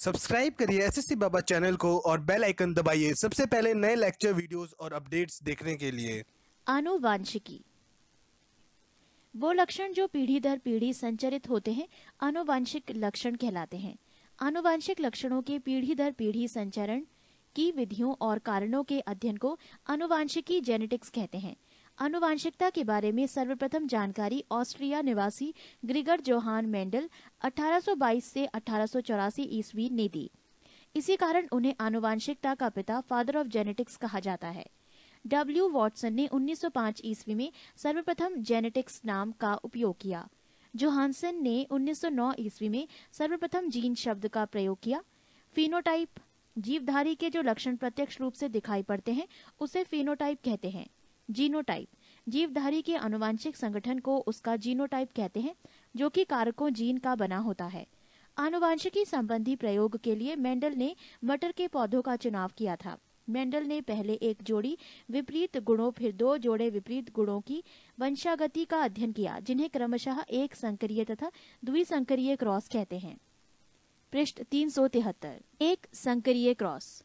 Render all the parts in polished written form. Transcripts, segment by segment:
Subscribe करिए SSC बाबा channel को और बेल आइकन दबाइए सबसे पहले नए लेक्चर वीडियोस और अपडेट्स देखने के लिए। आनुवांशिकी वो लक्षण जो पीढ़ी दर पीढ़ी संचरित होते हैं आनुवांशिक लक्षण कहलाते हैं। आनुवांशिक लक्षणों के पीढ़ी दर पीढ़ी संचरण की विधियों और कारणों के अध्ययन को आनुवांशिकी जेनेटिक्स कहते हैं। आनुवांशिकता के बारे में सर्वप्रथम जानकारी ऑस्ट्रिया निवासी ग्रिगर जोहान मेंडल 1822 से 1884 ईस्वी ने दी। इसी कारण उन्हें आनुवांशिकता का पिता फादर ऑफ जेनेटिक्स कहा जाता है। डब्ल्यू वॉटसन ने 1905 ईस्वी में सर्वप्रथम जेनेटिक्स नाम का उपयोग किया। जोहानसन ने 1909 ईस्वी में सर्वप्रथम जीन शब्द का प्रयोग किया। फिनोटाइप जीवधारी के जो लक्षण प्रत्यक्ष रूप से दिखाई पड़ते हैं उसे फिनोटाइप कहते हैं। जीनोटाइप जीवधारी के आनुवांशिक संगठन को उसका जीनोटाइप कहते हैं, जो कि कारकों जीन का बना होता है। आनुवांशिकी संबंधी प्रयोग के लिए मेंडल ने मटर के पौधों का चुनाव किया था। मेंडल ने पहले एक जोड़ी विपरीत गुणों फिर दो जोड़े विपरीत गुणों की वंशागति का अध्ययन किया, जिन्हें क्रमशः एक संकरीय तथा द्विसंकरीय क्रॉस कहते हैं। पृष्ठ 373। एक संकरीय क्रॉस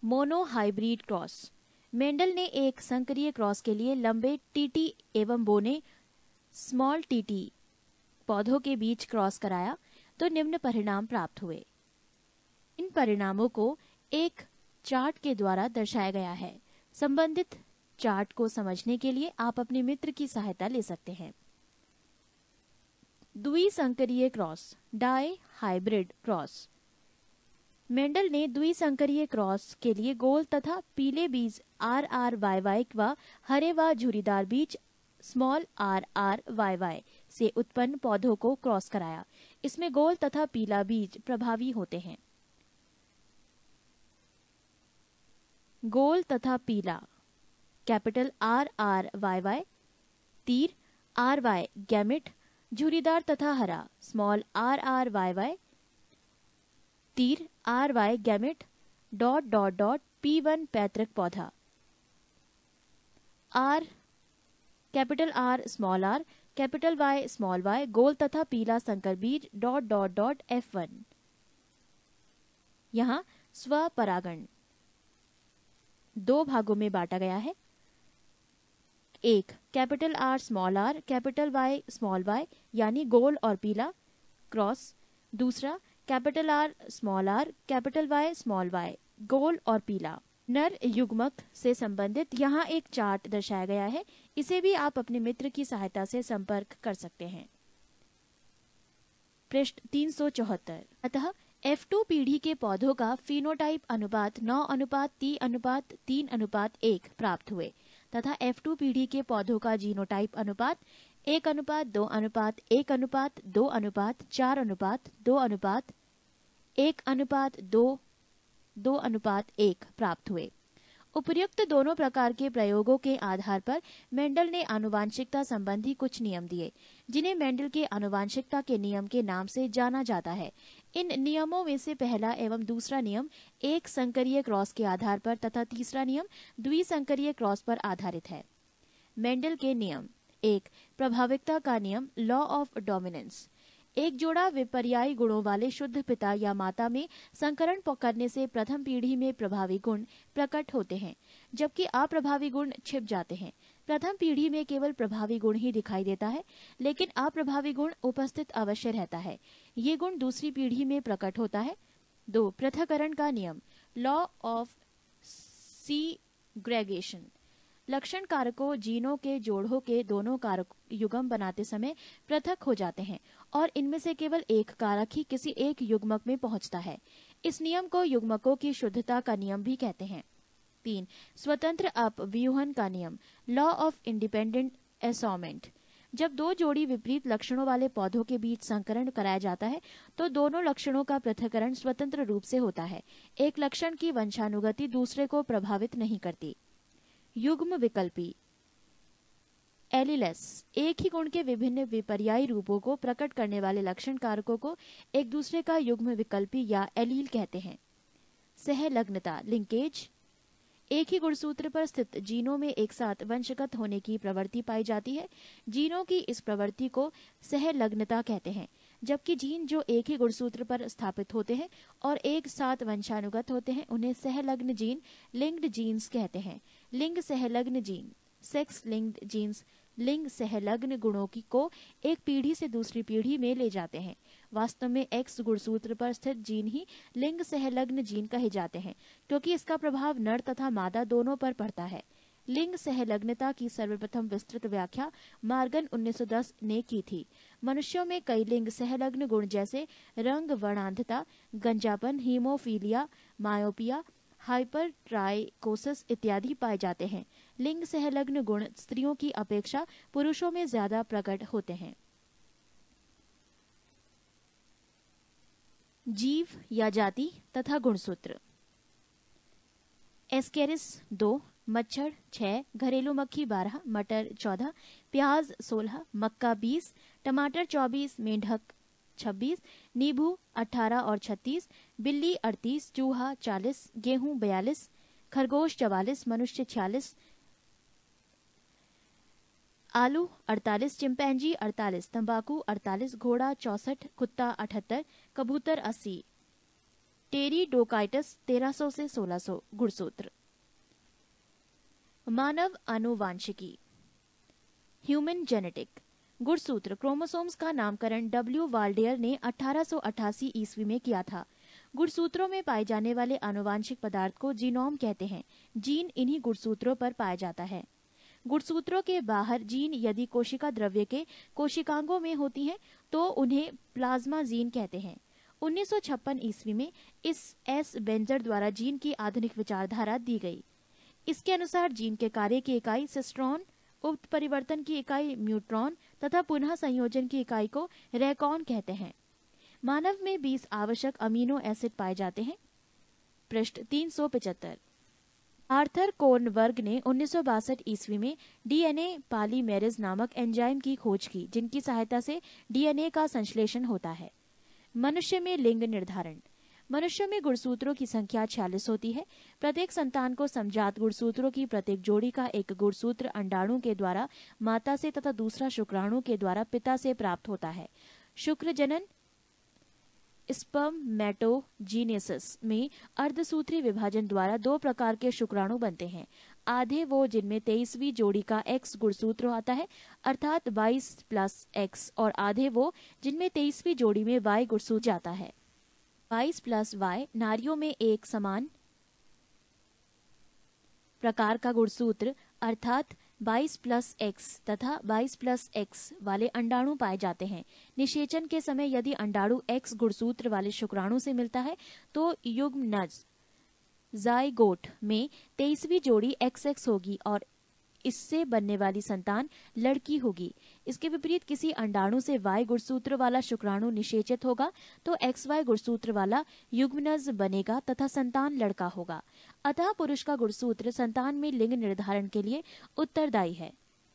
मोनोहाइब्रिड क्रॉस। मेंडल ने एक संकरीय क्रॉस के लिए लंबे टीटी एवं बोने स्मॉल टीटी पौधों के बीच क्रॉस कराया तो निम्न परिणाम प्राप्त हुए। इन परिणामों को एक चार्ट के द्वारा दर्शाया गया है। संबंधित चार्ट को समझने के लिए आप अपने मित्र की सहायता ले सकते हैं। द्विसंकरीय cross dihybrid cross. Mendel ने द्विसंकरीय क्रॉस के लिए गोल तथा पीले बीज RRYY व हरे व झुर्रीदार बीज स्मॉल RRYY से उत्पन्न पौधों को क्रॉस कराया। इसमें गोल तथा पीला बीज प्रभावी होते हैं। गोल तथा पीला कैपिटल RRYY, तीर RY गैमेट, झुर्रीदार तथा हरा स्मॉल RRYY, तीर RY gamete dot dot dot P1 पैतृक पौधा। R capital R small r capital Y small y गोल तथा पीला संकर बीज डॉट डॉट डॉट F1। यहाँ स्वपरागण दो भागों में बांटा गया है। एक capital R small r capital Y small y यानी गोल और पीला क्रॉस। दूसरा capital R small r capital Y small y गोल और पीला। नर युग्मक से संबंधित यहाँ एक चार्ट दर्शाया गया है। इसे भी आप अपने मित्र की सहायता से संपर्क कर सकते हैं। पृष्ठ 374। अतः F2 पीढ़ी के पौधों का फिनोटाइप अनुपात 9:3:3:1 प्राप्त हुए तथा F2 पीढ़ी के पौधों का जीनोटाइप अनुपात 1:2:2:4:2:1:1:2:1 प्राप्त हुए। उपर्युक्त दोनों प्रकार के प्रयोगों के आधार पर मेंडल ने आनुवांशिकता संबंधी कुछ नियम दिए, जिन्हें मेंडल के आनुवांशिकता के नियम के नाम से जाना जाता है। इन नियमों में से पहला एवं दूसरा नियम एक संकरीय क्रॉस के आधार पर तथा तीसरा नियम द्विसंकरीय क्रॉस पर आधारित है। मेंडल के नियम। एक प्रभाविकता का नियम लॉ ऑफ डोमिनेंस। एक जोड़ा विपर्यायी गुणों वाले शुद्ध पिता या माता में संकरण करने से प्रथम पीढ़ी में प्रभावी गुण प्रकट होते हैं, जबकि अप्रभावी गुण छिप जाते हैं। प्रथम पीढ़ी में केवल प्रभावी गुण ही दिखाई देता है, लेकिन अप्रभावी गुण उपस्थित अवश्य रहता है। ये गुण दूसरी पीढ़ी में प्रकट होता है। दो पृथक्करण का नियम लॉ ऑफ सीग्रेगेशन। लक्षण कारकों जीनों के जोड़ों के दोनों कारक युग्म बनाते समय पृथक हो जाते हैं और इनमें से केवल एक कारक ही किसी एक युग्मक में पहुंचता है। इस नियम को युग्मकों की शुद्धता का नियम भी कहते हैं। 3 स्वतंत्र अपव्यूहन का नियम लॉ ऑफ इंडिपेंडेंट असॉर्टमेंट। जब दो जोड़ी विपरीत लक्षणों वाले पौधों के बीच संकरण कराया जाता है तो दोनों लक्षणों का पृथक्करण स्वतंत्र रूप से होता है। एक लक्षण की वंशानुगति दूसरे को प्रभावित नहीं करती। युग्म विकल्पी एलिलेस। एक ही गुण के विभिन्न विपर्यायी रूपों को प्रकट करने वाले लक्षण कारकों को एक दूसरे का युग्म विकल्पी या एलील कहते हैं। सहलग्नता लिंकेज। एक ही गुणसूत्र पर स्थित जीनों में एक साथ वंशगत होने की प्रवृत्ति पाई जाती है। जीनों की इस प्रवृत्ति को सहलग्नता कहते हैं। जबकि जीन जो एक ही गुणसूत्र पर स्थापित होते हैं और एक साथ वंशानुगत होते हैं उन्हें सहलग्न जीन, लिंक्ड जीन्स कहते हैं। लिंग सहलग्न जीन, सेक्स लिंक्ड जीन्स, लिंग सहलग्न गुणों को एक पीढ़ी से दूसरी पीढ़ी में ले जाते हैं। वास्तव में एक्स गुणसूत्र पर स्थित जीन ही लिंग सहलग्न जीन कहे जाते हैं, क्योंकि इसका प्रभाव नर तथा मादा दोनों पर पड़ता है। लिंग सहलग्नता की सर्वप्रथम विस्तृत व्याख्या मार्गन 1910 ने की थी। मनुष्यों में कई लिंग सहलग्न गुण जैसे रंग वर्णांधता, गंजापन, हीमोफीलिया, मायोपिया, हाइपरट्राइकोसिस इत्यादि पाए जाते हैं। लिंग सहलग्न गुण स्त्रियों की अपेक्षा पुरुषों में ज्यादा प्रकट होते हैं। जीव या जाति तथा गुणसूत्र। एस्केरिस 2, मच्छर 6, घरेलू मक्खी 12, मटर 14, प्याज 16, मक्का 20, टमाटर 24, मेंढक 26, नींबू 18 और 36, बिल्ली 38, चूहा 40, गेहूं 42, खरगोश 44, मनुष्य 46, आलू 48, चिंपैंजी 48, तंबाकू 48, घोड़ा 64, कुत्ता 78, कबूतर 80, टेरिडोकाइटस 1300 से 1600। गुणसूत्र। मानव आनुवांशिकी, ह्यूमन जेनेटिक। गुणसूत्र क्रोमोसोम्स का नामकरण डब्ल्यू वाल्डेयर ने 1888 ईस्वी में किया था। गुणसूत्रों में पाए जाने वाले आनुवांशिक पदार्थ को जीनोम कहते हैं। जीन इन्हीं गुणसूत्रों पर पाया जाता है। गुणसूत्रों के बाहर जीन यदि कोशिका द्रव्य के कोशिकांगों में होती हैं तो उन्हें प्लाज्मा जीन कहते हैं। 1956 ईस्वी में इस एस बेंजर द्वारा जीन की आधुनिक विचारधारा दी गई। इसके अनुसार जीन के कार्य की इकाई सिस्ट्रॉन, उत्परिवर्तन की इकाई म्यूट्रॉन तथा पुनः संयोजन की इकाई को रेकॉन कहते हैं। मानव में 20 आवश्यक अमीनो एसिड पाए जाते हैं। पृष्ठ 375। आर्थर कोर्नवर्ग ने 1962 ईस्वी में डीएनए पॉलीमेरेज नामक एंजाइम की खोज की, जिनकी सहायता से डीएनए का संश्लेषण होता है। मनुष्य में लिंग निर्धारण। मनुष्यों में गुणसूत्रों की संख्या 46 होती है। प्रत्येक संतान को समजात गुणसूत्रों की प्रत्येक जोड़ी का एक गुणसूत्र अंडाणु के द्वारा माता से तथा दूसरा शुक्राणु के द्वारा पिता से प्राप्त होता है। शुक्र जनन स्पर्मेटोजेनेसिस में अर्धसूत्री विभाजन द्वारा 2 प्रकार के शुक्राणु बनते हैं। आधे वो जिनमें 23वीं जोड़ी का एक्स गुणसूत्र आता है अर्थात 22+X, और आधे वो जिनमें 23वीं जोड़ी में Y गुणसूत्र जाता है। 22+Y नारियों में एक समान प्रकार का गुणसूत्र अर्थात 22+X तथा 22+X वाले अंडाणु पाए जाते हैं। निषेचन के समय यदि अंडाणु X गुणसूत्र वाले शुक्राणु से मिलता है तो युग्मनज ज़ायगोट में 23वीं जोड़ी XX होगी और इससे बनने वाली संतान लड़की होगी। इसके विपरीत किसी अंडाणु से Y गुणसूत्र वाला शुक्राणु निषेचित होगा तो XY गुणसूत्र वाला युग्मनज बनेगा तथा संतान लड़का होगा। अतः पुरुष का गुणसूत्र संतान में लिंग निर्धारण के लिए उत्तरदायी है।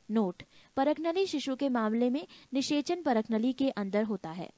नोट: परकनली शिशु के मामले में निषेचन परकनली के अंदर होता है।